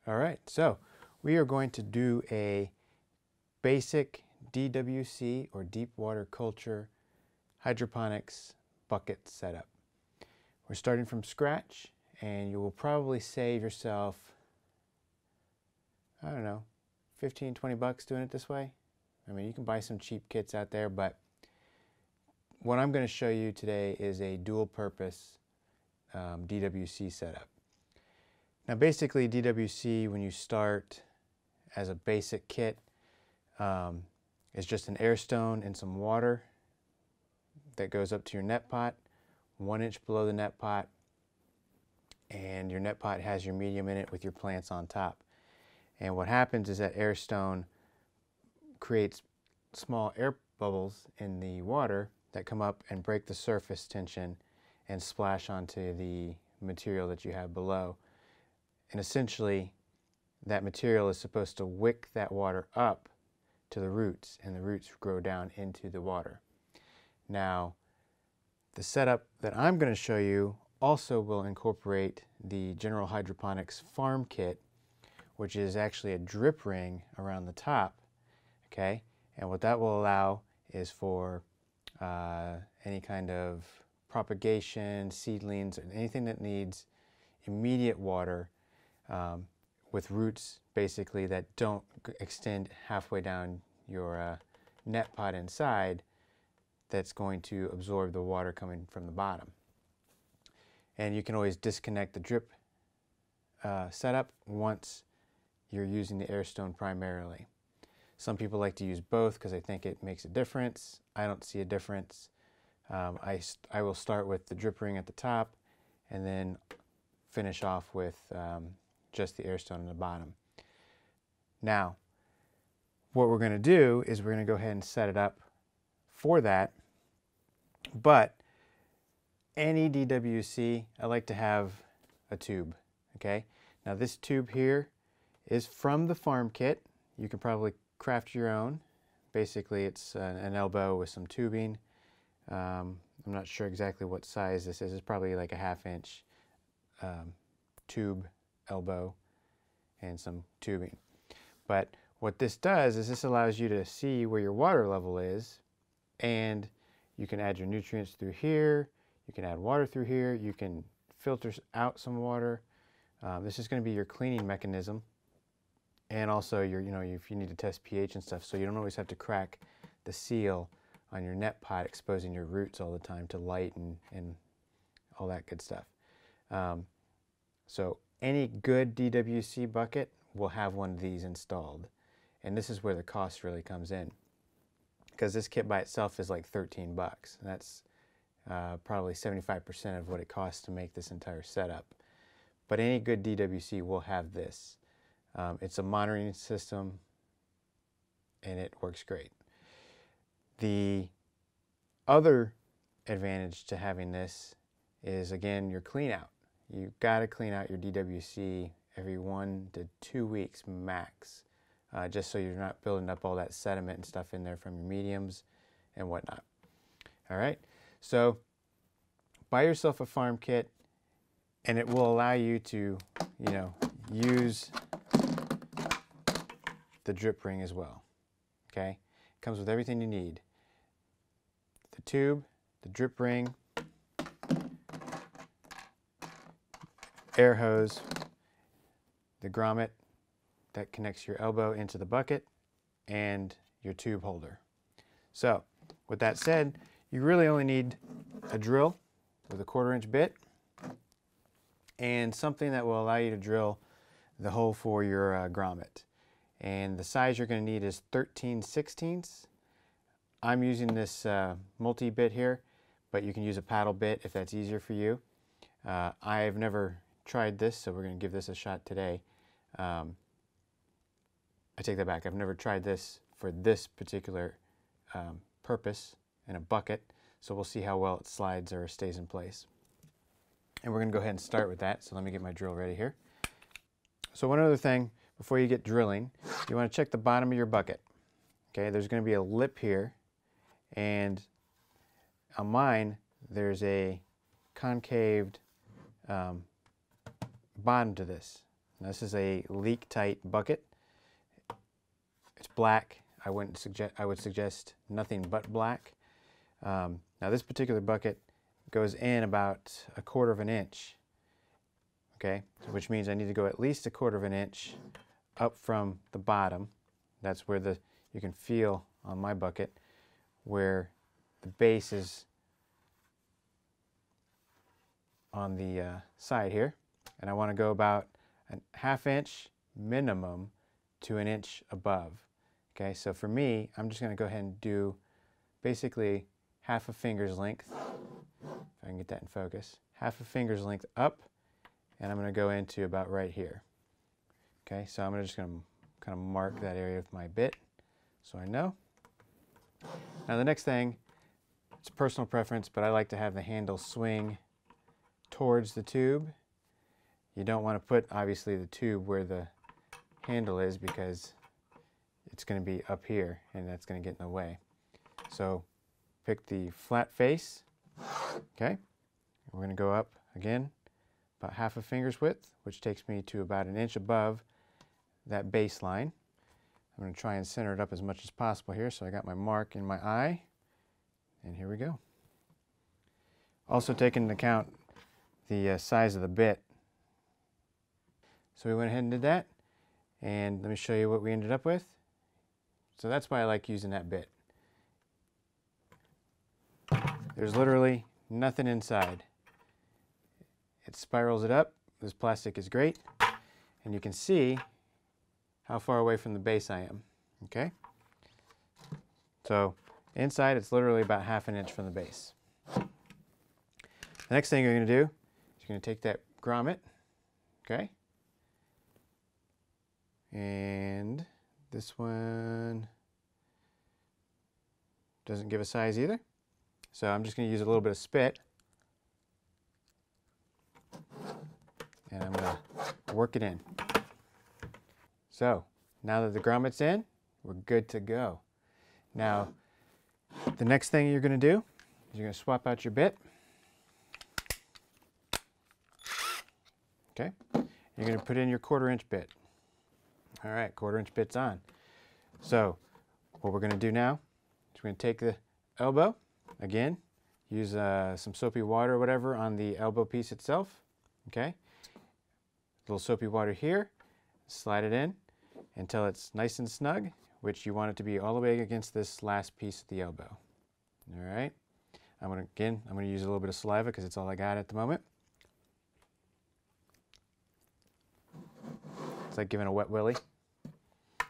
All right, so we are going to do a basic DWC or deep water culture hydroponics bucket setup. We're starting from scratch, and you will probably save yourself, I don't know, 15, 20 bucks doing it this way. I mean, you can buy some cheap kits out there, but what I'm going to show you today is a dual purpose DWC setup. Now basically DWC, when you start as a basic kit, is just an air stone and some water that goes up to your net pot, 1 inch below the net pot, and your net pot has your medium in it with your plants on top. And what happens is that air stone creates small air bubbles in the water that come up and break the surface tension and splash onto the material that you have below. And essentially, that material is supposed to wick that water up to the roots, and the roots grow down into the water. Now, the setup that I'm going to show you also will incorporate the General Hydroponics Farm Kit, which is actually a drip ring around the top, okay? And what that will allow is for any kind of propagation, seedlings, or anything that needs immediate water, with roots basically that don't extend halfway down your net pot inside, that's going to absorb the water coming from the bottom. And you can always disconnect the drip setup once you're using the air stone primarily. Some people like to use both because I think it makes a difference. I don't see a difference. I will start with the drip ring at the top and then finish off with just the air stone in the bottom. Now, what we're going to do is we're going to go ahead and set it up for that. But any DWC, I like to have a tube, okay? Now this tube here is from the farm kit. You can probably craft your own. Basically it's an elbow with some tubing. I'm not sure exactly what size this is. It's probably like a 1/2 inch tube elbow and some tubing. But what this does is this allows you to see where your water level is, and you can add your nutrients through here, you can add water through here, you can filter out some water. This is going to be your cleaning mechanism, and also your, if you need to test pH and stuff, so you don't always have to crack the seal on your net pot, exposing your roots all the time to light and all that good stuff. So any good DWC bucket will have one of these installed. And this is where the cost really comes in, because this kit by itself is like 13 bucks. And that's probably 75% of what it costs to make this entire setup. But any good DWC will have this. It's a monitoring system, and it works great. The other advantage to having this is, again, your clean out. You've got to clean out your DWC every 1 to 2 weeks max, just so you're not building up all that sediment and stuff in there from your mediums and whatnot. All right, so buy yourself a farm kit, and it will allow you to, use the drip ring as well. Okay, it comes with everything you need: the tube, the drip ring, air hose, the grommet that connects your elbow into the bucket, and your tube holder. So with that said, you really only need a drill with a 1/4 inch bit and something that will allow you to drill the hole for your grommet. And the size you're going to need is 13/16. I'm using this multi-bit here, but you can use a paddle bit if that's easier for you. I've never tried this, so we're going to give this a shot today. I take that back. I've never tried this for this particular purpose in a bucket, so we'll see how well it slides or stays in place. And we're going to go ahead and start with that. So let me get my drill ready here. So one other thing before you get drilling, you want to check the bottom of your bucket. Okay, there's going to be a lip here, and on mine there's a concaved bottom to this. Now, this is a leak-tight bucket. It's black. I would suggest nothing but black. Now, this particular bucket goes in about 1/4 of an inch. Okay, which means I need to go at least 1/4 of an inch up from the bottom. That's where you can feel on my bucket where the base is on the side here, and I want to go about a 1/2 inch minimum to an inch above. Okay, so for me, I'm just going to go ahead and do basically 1/2 a finger's length, if I can get that in focus, 1/2 a finger's length up, and I'm going to go into about right here. Okay, so I'm just going to kind of mark that area with my bit so I know. Now the next thing, it's personal preference, but I like to have the handle swing towards the tube. You don't want to put, obviously, the tube where the handle is because it's going to be up here and that's going to get in the way. So pick the flat face, okay? We're going to go up again about 1/2 a finger's width, which takes me to about an inch above that baseline. I'm going to try and center it up as much as possible here, so I got my mark in my eye, and here we go. Also take into account the size of the bit. So we went ahead and did that, and let me show you what we ended up with. So that's why I like using that bit. There's literally nothing inside. It spirals it up. This plastic is great, and you can see how far away from the base I am. Okay? So inside, it's literally about 1/2 an inch from the base. The next thing you're going to do is you're going to take that grommet, okay? And this one doesn't give a size either. So I'm just going to use a little bit of spit. And I'm going to work it in. So now that the grommet's in, we're good to go. Now, the next thing you're going to do is you're going to swap out your bit. Okay, you're going to put in your 1/4 inch bit. All right, 1/4 inch bit's on. So what we're going to do now is we're going to take the elbow, again, use some soapy water or whatever on the elbow piece itself. Okay, a little soapy water here, slide it in until it's nice and snug, which you want it to be all the way against this last piece of the elbow. All right, I'm going to use a little bit of saliva because it's all I got at the moment. It's like giving a wet willy.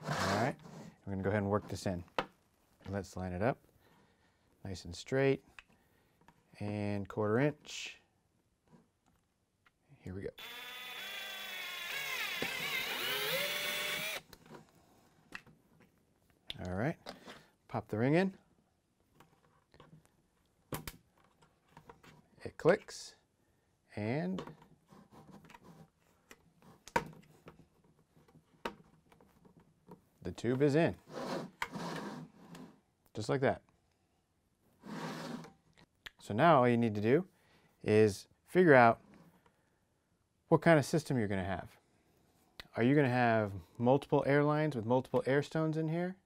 All right, we're going to go ahead and work this in. Let's line it up nice and straight, and 1/4 inch. Here we go. All right, pop the ring in. It clicks, and the tube is in, just like that. So now all you need to do is figure out what kind of system you're going to have. Are you going to have multiple air lines with multiple air stones in here?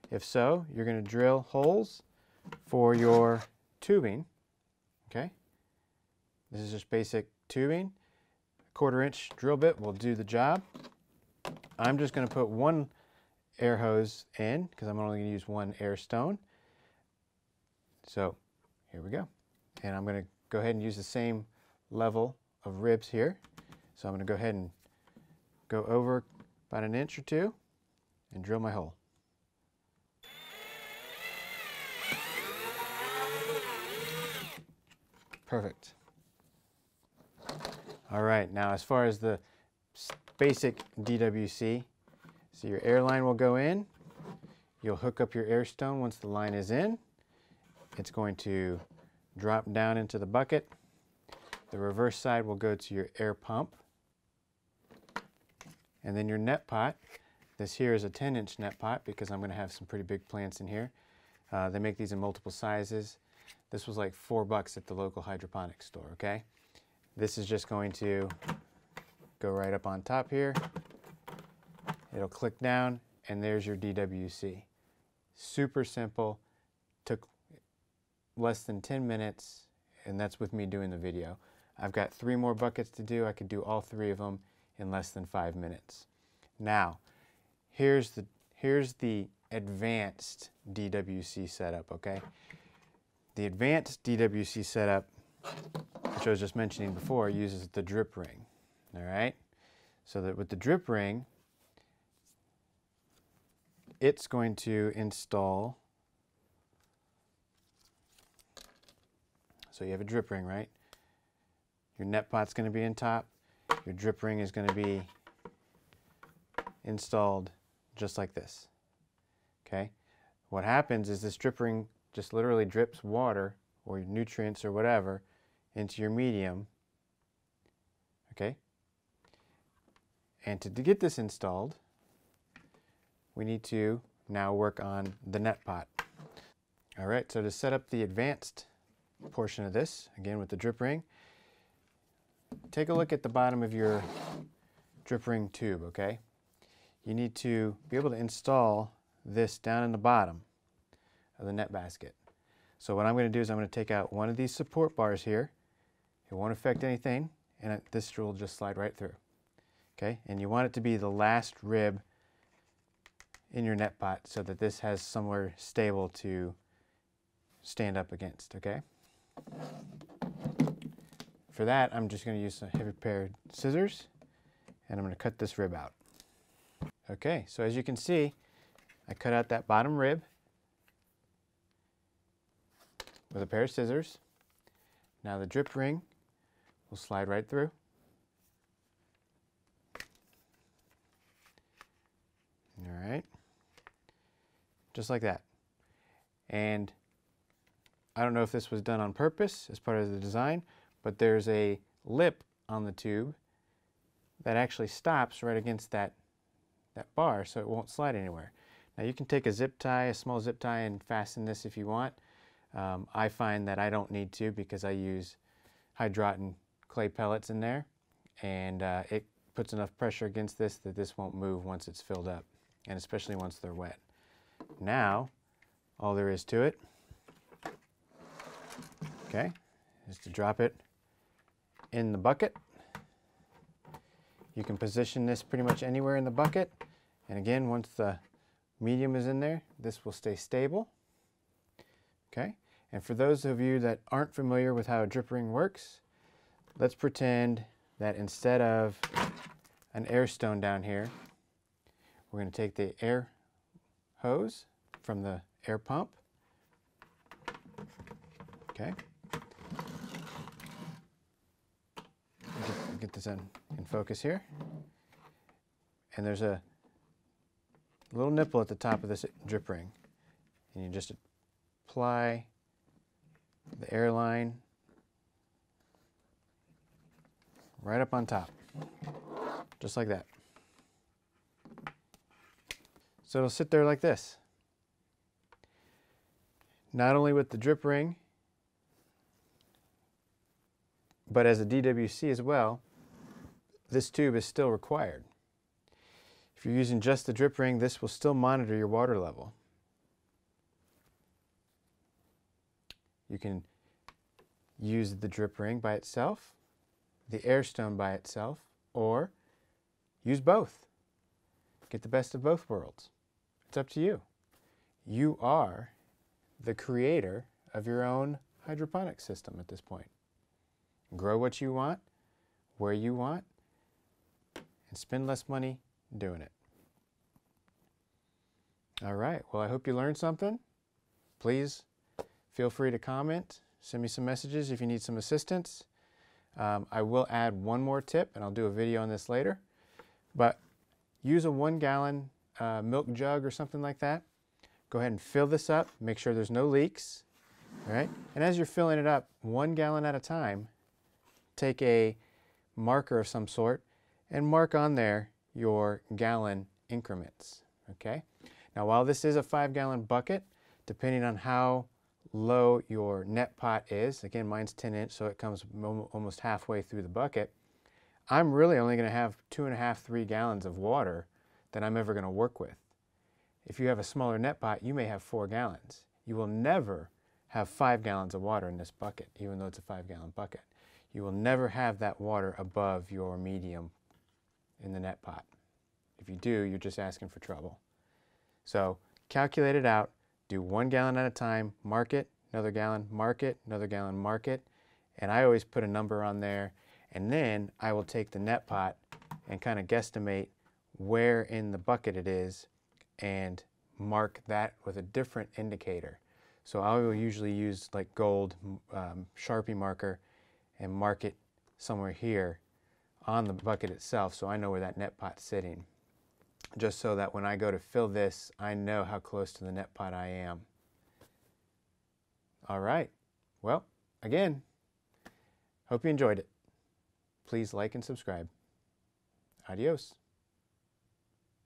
If so, you're going to drill holes for your tubing. Okay? This is just basic tubing. 1/4 inch drill bit will do the job. I'm just going to put one air hose in because I'm only going to use one air stone. So here we go. And I'm going to go ahead and use the same level of ribs here. So I'm going to go ahead and go over about an inch or two and drill my hole. Perfect. All right, now as far as the basic DWC, so your air line will go in. You'll hook up your air stone once the line is in. It's going to drop down into the bucket. The reverse side will go to your air pump. And then your net pot. This here is a 10-inch net pot because I'm going to have some pretty big plants in here. They make these in multiple sizes. This was like $4 at the local hydroponics store, okay? This is just going to go right up on top here. It'll click down, and there's your DWC. Super simple, took less than 10 minutes, and that's with me doing the video. I've got 3 more buckets to do. I could do all 3 of them in less than 5 minutes. Now, here's the advanced DWC setup, okay? The advanced DWC setup, which I was just mentioning before, uses the drip ring, all right? So that with the drip ring, it's going to install, so you have a drip ring, right? Your net pot's going to be in top. Your drip ring is going to be installed just like this, okay? What happens is this drip ring just literally drips water or nutrients or whatever into your medium, okay? And to get this installed, we need to now work on the net pot. All right, so to set up the advanced portion of this, again with the drip ring, take a look at the bottom of your drip ring tube, okay? You need to be able to install this down in the bottom of the net basket. So what I'm going to do is I'm going to take out one of these support bars here. It won't affect anything, and this screw will just slide right through, okay? And you want it to be the last rib in your net pot so that this has somewhere stable to stand up against, okay? For that, I'm just going to use a heavy pair of scissors, and I'm going to cut this rib out. Okay, so as you can see, I cut out that bottom rib with a pair of scissors. Now the drip ring will slide right through. All right, just like that. And I don't know if this was done on purpose as part of the design, but there's a lip on the tube that actually stops right against that bar so it won't slide anywhere. Now you can take a zip tie, a small zip tie, and fasten this if you want. I find that I don't need to because I use Hydroton clay pellets in there, and it puts enough pressure against this that this won't move once it's filled up, and especially once they're wet. Now, all there is to it, okay, is to drop it in the bucket. You can position this pretty much anywhere in the bucket, and again, once the medium is in there, this will stay stable, okay? And for those of you that aren't familiar with how a drip ring works, let's pretend that instead of an air stone down here, we're going to take the air hose from the air pump, okay? Get this in focus here. And there's a little nipple at the top of this drip ring. And you just apply the air line right up on top, just like that. So it'll sit there like this. Not only with the drip ring, but as a DWC as well, this tube is still required. If you're using just the drip ring, this will still monitor your water level. You can use the drip ring by itself, the air stone by itself, or use both. Get the best of both worlds. It's up to you. You are the creator of your own hydroponic system at this point. Grow what you want, where you want, and spend less money doing it. All right, well, I hope you learned something. Please feel free to comment, send me some messages if you need some assistance. I will add one more tip, and I'll do a video on this later, but use a 1 gallon milk jug or something like that. Go ahead and fill this up, make sure there's no leaks, all right? And as you're filling it up, 1 gallon at a time, take a marker of some sort and mark on there your gallon increments, okay? Now, while this is a 5-gallon bucket, depending on how low your net pot is, again, mine's 10 inch, so it comes almost halfway through the bucket, I'm really only going to have 2.5, 3 gallons of water that I'm ever going to work with. If you have a smaller net pot, you may have 4 gallons. You will never have 5 gallons of water in this bucket, even though it's a 5-gallon bucket. You will never have that water above your medium in the net pot. If you do, you're just asking for trouble. So calculate it out, do 1 gallon at a time, mark it, another gallon, mark it, another gallon, mark it, and I always put a number on there, and then I will take the net pot and kind of guesstimate where in the bucket it is and mark that with a different indicator. So I will usually use like gold Sharpie marker and mark it somewhere here on the bucket itself so I know where that net pot's sitting, just so that when I go to fill this, I know how close to the net pot I am. All right. Well, again, hope you enjoyed it. Please like and subscribe. Adios.